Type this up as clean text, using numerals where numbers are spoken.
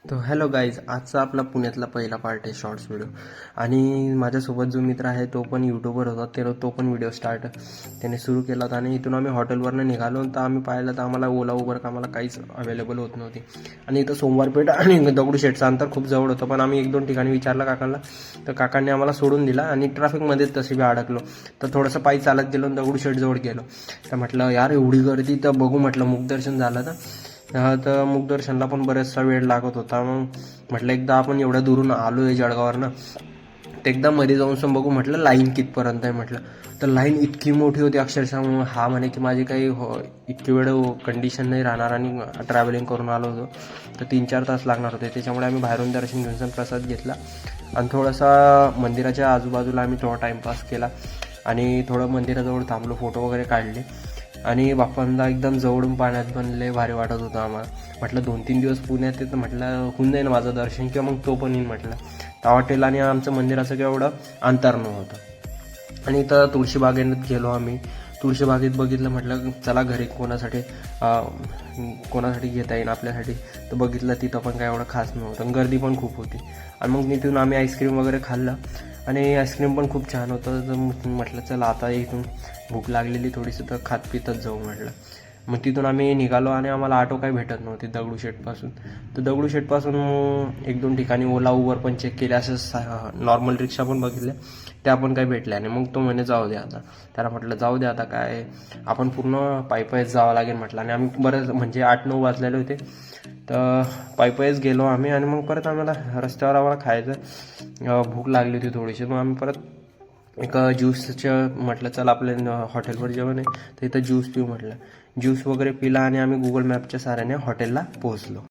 तो hello guys, आजचा आपला पुण्यातला पहिला पार्ट आहे शॉर्ट्स व्हिडिओ. आणि माझ्यासोबत जो मित्र आहे तो पण यूट्यूबर होता. तो पण व्हिडिओ त्याने सुरू केला होता. आणि इथून आम्ही हॉटेलवरनं निघालो तर आम्ही पाहिलं तर आम्हाला ओला उबर का आम्हाला काहीच अवेलेबल होत नव्हती. आणि इथं सोमवारपेठ आणि दगडूशेठचं अंतर खूप जवळ होतं, पण आम्ही 1-2 ठिकाणी विचारलं काकांना, तर काकांनी आम्हाला सोडून दिला. आणि ट्रॅफिकमध्येच तसे बी अडकलो, तर थोडंसं पायी चालत गेलो आणि दगडूशेठजवळ गेलो. तर म्हटलं यार एवढी गर्दी, तर बघू म्हटलं मुखदर्शन झालं तर मुखदर्शनला पण बराचसा वेळ लागत होता. मग म्हटलं एकदा आपण एवढ्या दुरून आलो आहे जळगाववरनं, तर एकदा मध्ये जाऊन बघू म्हटलं लाईन कितपर्यंत आहे म्हटलं. तर लाईन इतकी मोठी होती अक्षरशः. हा म्हणे की माझी काही इतकी वेळ कंडिशन नाही राहणार आणि ट्रॅव्हलिंग करून आलो होतो तर 3-4 तास लागणार होते. त्याच्यामुळे आम्ही बाहेरून दर्शन घेऊन प्रसाद घेतला आणि थोडासा मंदिराच्या आजूबाजूला आम्ही थोडा टाईमपास केला आणि थोडं मंदिराजवळ थांबलो, फोटो वगैरे काढले. आणि बाप्पांना एकदम जवळून पाण्यात बनले, भारी वाटत होतं आम्हाला. म्हटलं 2-3 दिवस पुण्यात येतं, म्हटलं होऊन जाईल माझं दर्शन किंवा मग तो पण येईन म्हटलं. तर हॉटेल आणि आमचं मंदिराचं काही एवढं अंतर नव्हतं. आणि इथं तुळशीबागेत गेलो आम्ही. तुळशीबागेत बघितलं, म्हटलं चला घरी कोणासाठी घेता येईल आपल्यासाठी. तर बघितलं तिथं पण काय एवढं खास नव्हतं, गर्दी पण खूप होती. आणि मग तिथून आम्ही आईस्क्रीम वगैरे खाल्लं आणि आईस्क्रीम पण खूप छान होतं. तर म्हटलं चला आता इथून भूक लागलेली थोडीशी, तर खात पितच जाऊ म्हटलं. मग तिथून आम्ही निघालो आणि आम्हाला ऑटो काही भेटत नव्हती दगडूशेठपासून. तर दगडूशेठपासून 1-2 ठिकाणी ओला उबर पण चेक केले, असं नॉर्मल रिक्षा पण बघितल्या, त्या पण काही भेटल्या नाही. मग तो म्हणे जाऊ दे आता. त्याला म्हटलं जाऊ दे आता, काय आपण पूर्ण पायीच जावं लागेल म्हटलं. आणि आम्ही बरंच म्हणजे 8-9 वाजलेले होते, तर पायीच गेलो आम्ही. आणि मग परत रस्त्यावर आम्हाला खायचं भूक लागली होती थोडीशी. मग आम्ही परत एक ज्यूसचं म्हटलं चला आपल्या हॉटेलवर जेवण आहे तर इथं ज्यूस पिऊ म्हटलं. ज्यूस वगैरे पिला आणि आम्ही गुगल मॅपच्या सहाऱ्याने हॉटेलला पोहोचलो.